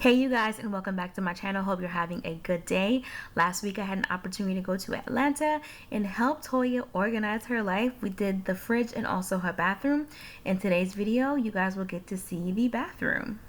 Hey you guys, and welcome back to my channel. Hope you're having a good day. Last week I had an opportunity to go to Atlanta and help Toya organize her life. We did the fridge and also her bathroom. In today's video you guys will get to see the bathroom.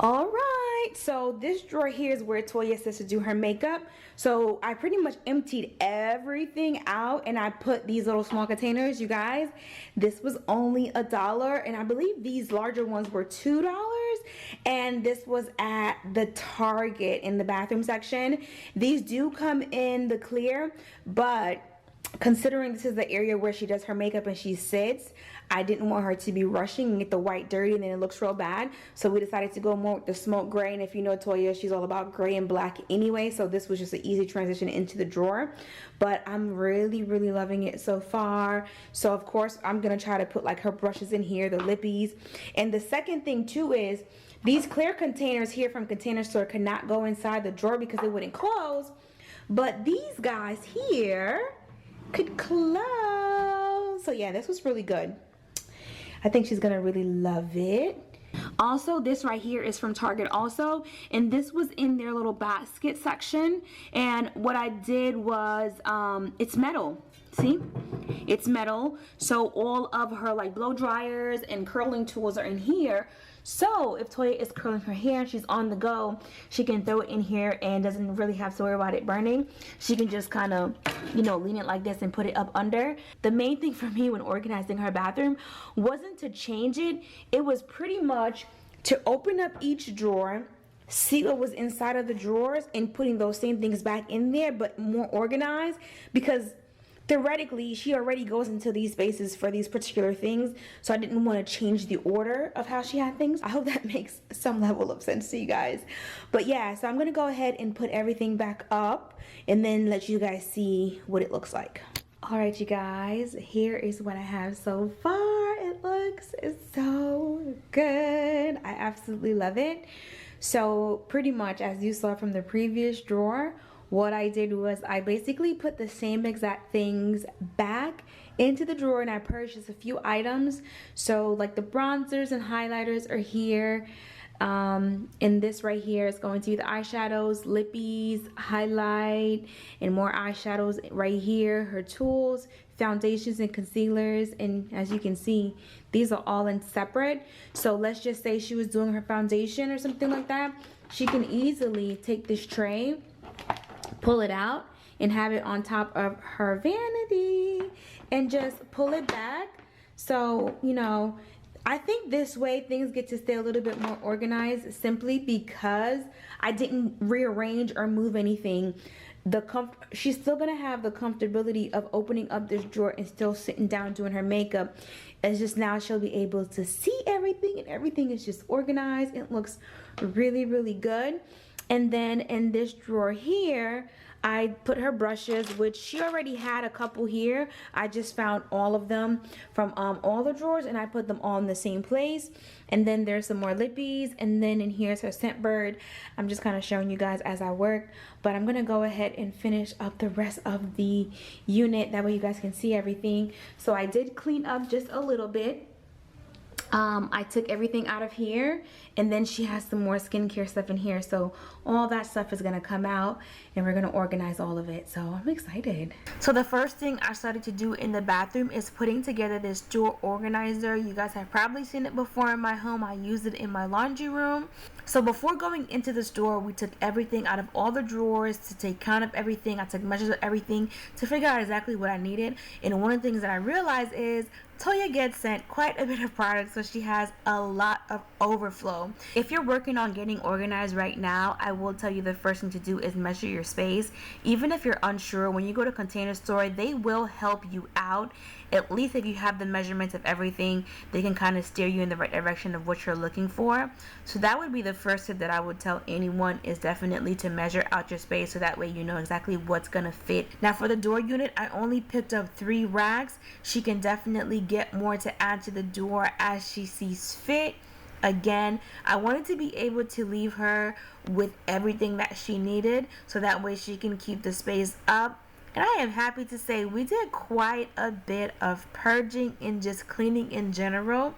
All right, so this drawer here is where Toya says to do her makeup. So I pretty much emptied everything out and I put these little small containers. You guys, this was only $1, and I believe these larger ones were $2, and this was at the Target in the bathroom section. These do come in the clear, but considering this is the area where she does her makeup and she sits, I didn't want her to be rushing and get the white dirty and then it looks real bad. So we decided to go more with the smoke gray. And if you know Toya, she's all about gray and black anyway. So this was just an easy transition into the drawer. But I'm really loving it so far. So of course, I'm going to try to put like her brushes in here, the lippies. And the second thing too is these clear containers here from Container Store cannot go inside the drawer because it wouldn't close. But these guys here could close. So yeah, this was really good. I think she's gonna really love it. Also, this right here is from Target also, and this was in their little basket section. And what I did was it's metal. See, it's metal, so all of her like blow dryers and curling tools are in here. So if Toya is curling her hair and she's on the go, she can throw it in here and doesn't really have to worry about it burning. She can just kind of, you know, lean it like this and put it up under. The main thing for me when organizing her bathroom wasn't to change it. It was pretty much to open up each drawer, see what was inside of the drawers, and putting those same things back in there, but more organized, because theoretically, she already goes into these spaces for these particular things, so I didn't want to change the order of how she had things. I hope that makes some level of sense to you guys. But yeah, so I'm going to go ahead and put everything back up and then let you guys see what it looks like. All right, you guys, here is what I have so far. It looks so good. I absolutely love it. So pretty much, as you saw from the previous drawer, what I did was I basically put the same exact things back into the drawer, and I purchased a few items. So like the bronzers and highlighters are here. And this right here is going to be the eyeshadows, lippies, highlight, and more eyeshadows right here. Her tools, foundations, and concealers. And as you can see, these are all in separate. So let's just say she was doing her foundation or something like that. She can easily take this tray, pull it out, and have it on top of her vanity and just pull it back. So, you know, I think this way things get to stay a little bit more organized, simply because I didn't rearrange or move anything. She's still gonna have the comfortability of opening up this drawer and still sitting down doing her makeup. It's just now she'll be able to see everything, and everything is just organized. It looks really good. And then in this drawer here, I put her brushes, which she already had a couple here. I just found all of them from all the drawers, and I put them all in the same place. And then there's some more lippies, and then in here's her Scentbird. I'm just kind of showing you guys as I work, but I'm gonna go ahead and finish up the rest of the unit. That way you guys can see everything. So I did clean up just a little bit. I took everything out of here, and then she has some more skincare stuff in here, so all that stuff is gonna come out and we're gonna organize all of it. So I'm excited. So the first thing I started to do in the bathroom is putting together this drawer organizer. You guys have probably seen it before in my home. I use it in my laundry room. So before going into the store, we took everything out of all the drawers to take count of everything. I took measures of everything to figure out exactly what I needed. And one of the things that I realized is Toya gets sent quite a bit of products so she has a lot of overflow. If you're working on getting organized right now, I will tell you the first thing to do is measure your space. Even if you're unsure, when you go to Container Store, they will help you out. At least if you have the measurements of everything, they can kind of steer you in the right direction of what you're looking for. So that would be the first tip that I would tell anyone, is definitely to measure out your space so that way you know exactly what's gonna fit. Now for the door unit, I only picked up 3 racks. She can definitely get more to add to the door as she sees fit. Again, I wanted to be able to leave her with everything that she needed so that way she can keep the space up. And I am happy to say we did quite a bit of purging and just cleaning in general.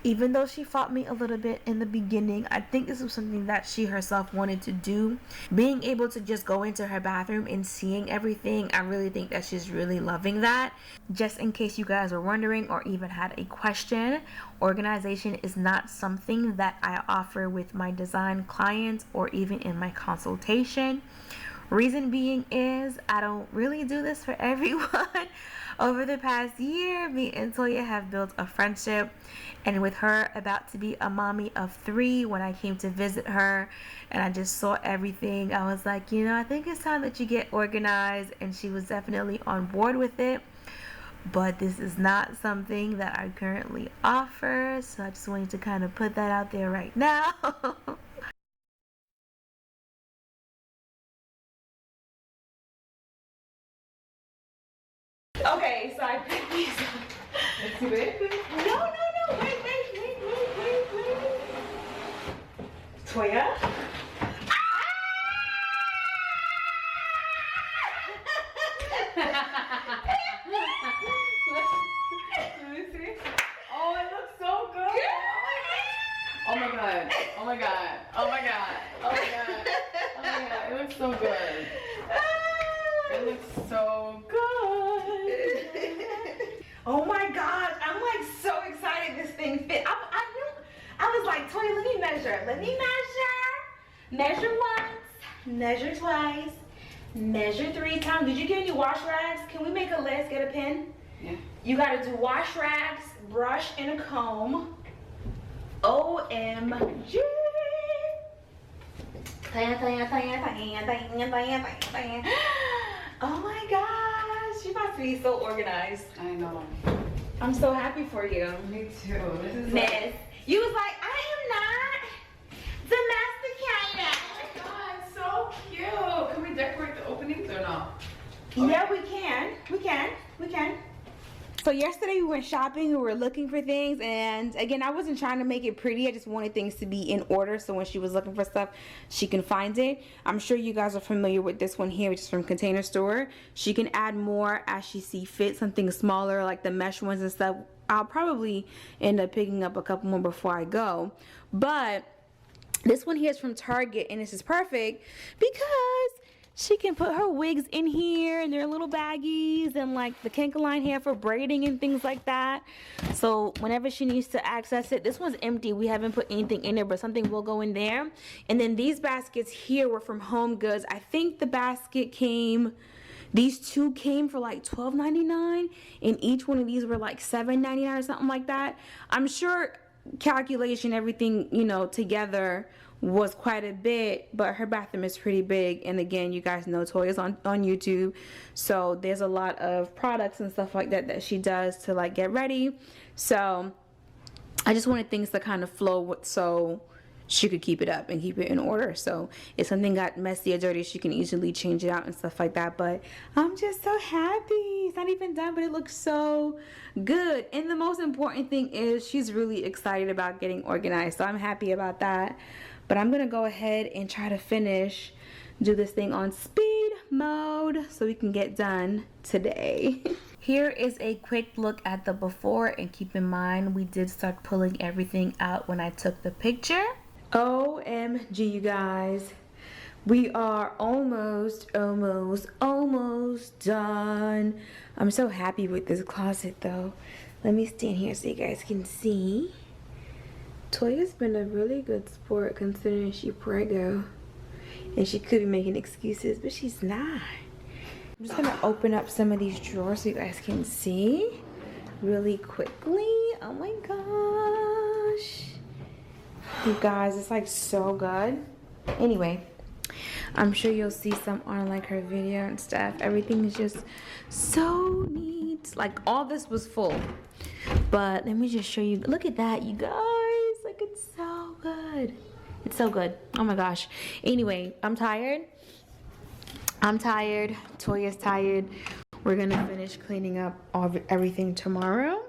Even though she fought me a little bit in the beginning, I think this was something that she herself wanted to do. Being able to just go into her bathroom and seeing everything, I really think that she's really loving that. Just in case you guys were wondering or even had a question, organization is not something that I offer with my design clients or even in my consultation. Reason being is I don't really do this for everyone. Over the past year, me and Toya have built a friendship, and with her about to be a mommy of 3, when I came to visit her and I just saw everything, I was like, you know, I think it's time that you get organized, and she was definitely on board with it. But this is not something that I currently offer, so I just wanted to kind of put that out there right now. Okay, so I picked these up. Let's do it. No, wait. Toya? Let me see. Oh, it looks so good. Oh my god. Oh my god. Oh my god. Oh my god. Oh my god. It looks so good. It looks so good. Oh my gosh, I'm like so excited this thing fit. I was like, Toya, let me measure. Measure once, measure twice, measure 3 times. Did you get any wash rags? Can we make a list, get a pen? Yeah. You gotta do wash rags, brush, and a comb. OMG. Oh my gosh, you about to be so organized. I know. I'm so happy for you. Me too. This is Miss, like, you was like, I am not domesticated. oh my god, so cute. Can we decorate the openings or no? Yeah, we can. So yesterday we went shopping, we were looking for things, and again, I wasn't trying to make it pretty, I just wanted things to be in order so when she was looking for stuff, she can find it. I'm sure you guys are familiar with this one here, which is from Container Store. She can add more as she see fit, something smaller like the mesh ones and stuff. I'll probably end up picking up a couple more before I go, but this one here is from Target, and this is perfect because she can put her wigs in here and their little baggies and like the Kinkaline hair for braiding and things like that. So whenever she needs to access it, this one's empty. We haven't put anything in there, but something will go in there. And then these baskets here were from Home Goods. I think the basket came, these 2 came for like $12.99, and each one of these were like $7.99 or something like that. I'm sure calculation, everything, you know, together was quite a bit, but her bathroom is pretty big, and again, you guys know Toya's on YouTube, so there's a lot of products and stuff like that that she does to like get ready. So I just wanted things to kind of flow so she could keep it up and keep it in order. So if something got messy or dirty, she can easily change it out and stuff like that. But I'm just so happy. It's not even done, but it looks so good. And the most important thing is she's really excited about getting organized, so I'm happy about that. But I'm gonna go ahead and try to do this thing on speed mode so we can get done today. Here is a quick look at the before, and keep in mind we did start pulling everything out when I took the picture. OMG, you guys. We are almost done. I'm so happy with this closet though. Let me stand here so you guys can see. Toya's been a really good sport considering she preggo, and she could be making excuses, but she's not. I'm just gonna open up some of these drawers so you guys can see really quickly. Oh my god. gosh. You guys, it's like so good. Anyway, I'm sure you'll see some on like her video and stuff. Everything is just so neat. Like all this was full. But let me just show you. Look at that, you guys. Like it's so good. It's so good. Oh my gosh. Anyway, I'm tired. Toya's tired. We're gonna finish cleaning up everything tomorrow.